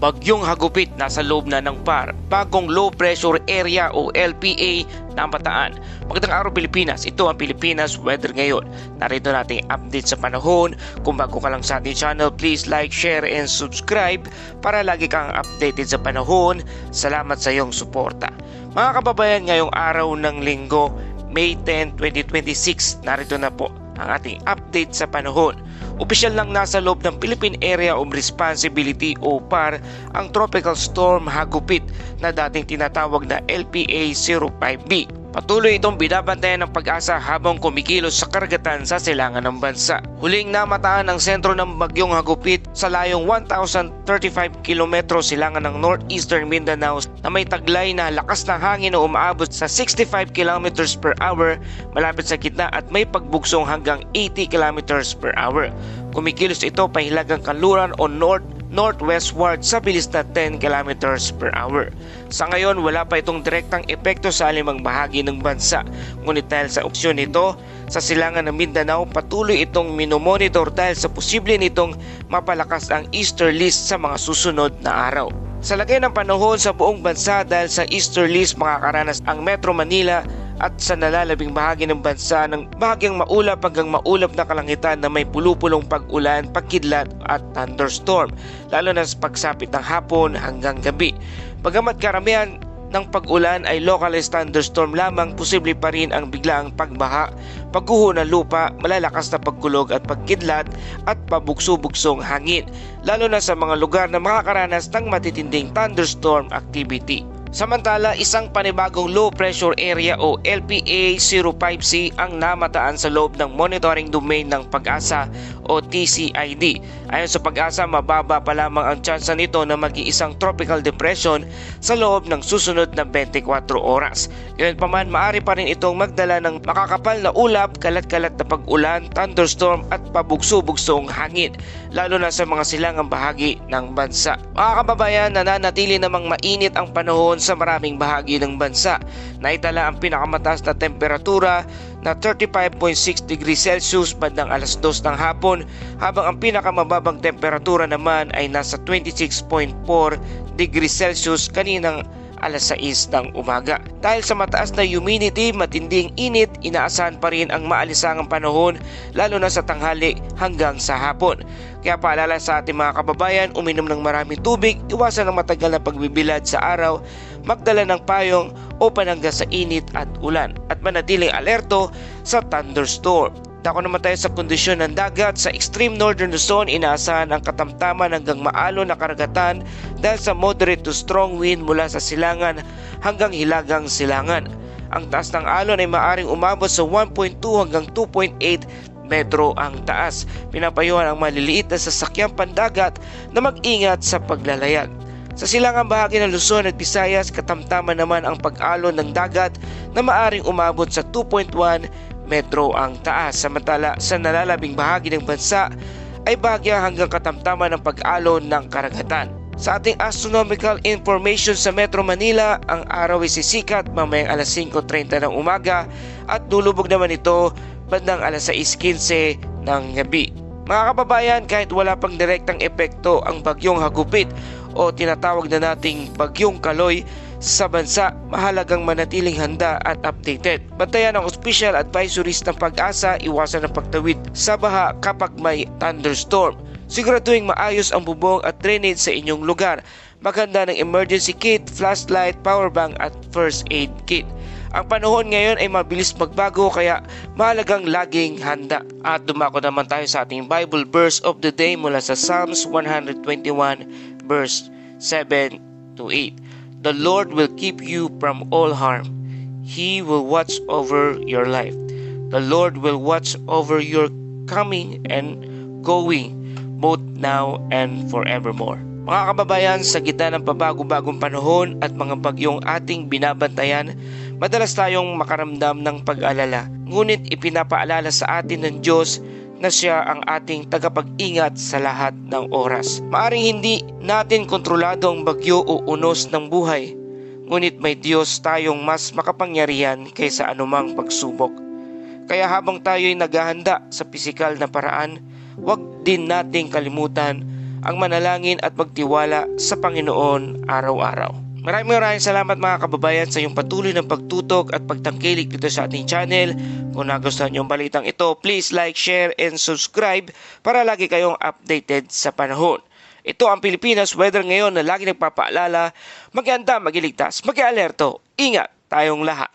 Bagyong Hagupit nasa loob na ng PAR, bagong low pressure area o LPA na Bataan. Magandang araw Pilipinas, ito ang Pilipinas Weather ngayon. Narito nating update sa panahon. Kung bago ka lang sa ating channel, please like, share, and subscribe para lagi kang updated sa panahon. Salamat sa iyong suporta. Mga kababayan, ngayong araw ng Linggo, May 10, 2026, narito na po ang ating update sa panahon. Opisyal lang nasa loob ng Philippine Area of Responsibility o PAR ang Tropical Storm Hagupit na dating tinatawag na LPA-05B. Patuloy itong binabantayan ng Pag-asa habang kumikilos sa karagatan sa silangan ng bansa. Huling namataan ang sentro ng Bagyong Hagupit sa layong 1,035 km silangan ng northeastern Mindanao na may taglay na lakas ng hangin na umaabot sa 65 km per hour malapit sa gitna at may pagbugsong hanggang 80 km per hour. Kumikilos ito pahilagang kanluran o northwestward sa bilis na 10 km per hour. Sa ngayon, wala pa itong direktang epekto sa alimang bahagi ng bansa. Ngunit dahil sa opsyon nito, sa silangan ng Mindanao, patuloy itong minomonitor dahil sa posible nitong mapalakas ang easterlies sa mga susunod na araw. Sa lagay ng panahon sa buong bansa dahil sa easterlies, makakaranas ang Metro Manila at sa nalalabing bahagi ng bansa ng bahagyang maulap hanggang maulap na kalangitan na may pulupulong pag-ulan, pagkidlat at thunderstorm, lalo na sa pagsapit ng hapon hanggang gabi. Bagamat karamihan ng pag-ulan ay localized thunderstorm lamang, posible pa rin ang biglaang pagbaha, pagguho ng lupa, malalakas na pagkulog at pagkidlat at pabugso-bugsong hangin, lalo na sa mga lugar na makakaranas ng matitinding thunderstorm activity. Samantala, isang panibagong low pressure area o LPA-05C ang namataan sa loob ng monitoring domain ng Pag-asa o TCID. Ayon sa Pag-asa, mababa pa lamang ang tsansa nito na maging isang tropical depression sa loob ng susunod na 24 oras. Gayunpaman, maaari pa rin itong magdala ng makakapal na ulap, kalat-kalat na pag-ulan, thunderstorm at pabugso-bugsong hangin, lalo na sa mga silangang bahagi ng bansa. Mga kababayan, nananatili namang mainit ang panahon sa maraming bahagi ng bansa. Naitala ang pinakamataas na temperatura na 35.6 degrees Celsius bandang alas 2 ng hapon, habang ang pinakamababang temperatura naman ay nasa 26.4 degrees Celsius kaninang alas 6 ng umaga. Dahil sa mataas na humidity, matinding init, inaasahan pa rin ang maalisangang panahon lalo na sa tanghali hanggang sa hapon. Kaya paalala sa ating mga kababayan, uminom ng maraming tubig, iwasan ng matagal na pagbibilad sa araw, magdala ng payong o panangga sa init at ulan, at manatiling alerto sa thunderstorm. Dako naman tayo sa kondisyon ng dagat. Sa extreme northern Luzon, inaasahan ang katamtaman hanggang maalon na karagatan dahil sa moderate to strong wind mula sa silangan hanggang hilagang silangan. Ang taas ng alon ay maaring umabot sa 1.2 hanggang 2.8 metro ang taas. Pinapayuhan ang maliliit na sasakyang pandagat na mag-ingat sa paglalayag. Sa silangang bahagi ng Luzon at Visayas, katamtaman naman ang pag-alon ng dagat na maaring umabot sa 2.1 metro ang taas. Samantala, sa nalalabing bahagi ng bansa ay bahagya hanggang katamtaman ng pag-alon ng karagatan. Sa ating astronomical information sa Metro Manila, ang araw ay sisikat mamayang alas 5:30 ng umaga at lulubog naman ito bandang alas 6:15 ng gabi. Mga kababayan, kahit wala pang direktang epekto ang Bagyong Hagupit o tinatawag na nating Bagyong Kaloy sa bansa, mahalagang manatiling handa at updated. Bantayan ang official advisories ng Pag-asa, iwasan ang pagtawid sa baha kapag may thunderstorm. Siguraduhin maayos ang bubong at drainage sa inyong lugar. Maghanda ng emergency kit, flashlight, power bank at first aid kit. Ang panahon ngayon ay mabilis magbago, kaya mahalagang laging handa. At dumako naman tayo sa ating Bible verse of the day mula sa Psalms 121 verse 7 to 8. The Lord will keep you from all harm. He will watch over your life. The Lord will watch over your coming and going, both now and forevermore. Mga kababayan, sa gitna ng pabago-bagong panahon at mga bagyong ating binabantayan, madalas tayong makaramdam ng pag-alala. Ngunit ipinapaalala sa atin ng Diyos na siya ang ating tagapag-ingat sa lahat ng oras. Maaring hindi natin kontrolado ang bagyo o unos ng buhay, ngunit may Diyos tayong mas makapangyarihan kaysa anumang pagsubok. Kaya habang tayo'y naghahanda sa pisikal na paraan, huwag din nating kalimutan ang manalangin at magtiwala sa Panginoon araw-araw. Maraming salamat mga kababayan sa iyong patuloy ng pagtutok at pagtangkilik dito sa ating channel. Kung nagustuhan niyo ang balitang ito, please like, share, and subscribe para lagi kayong updated sa panahon. Ito ang Pilipinas Weather Ngayon na lagi nagpapaalala, mag-ianda, mag-iligtas, mag-alerto, ingat tayong lahat.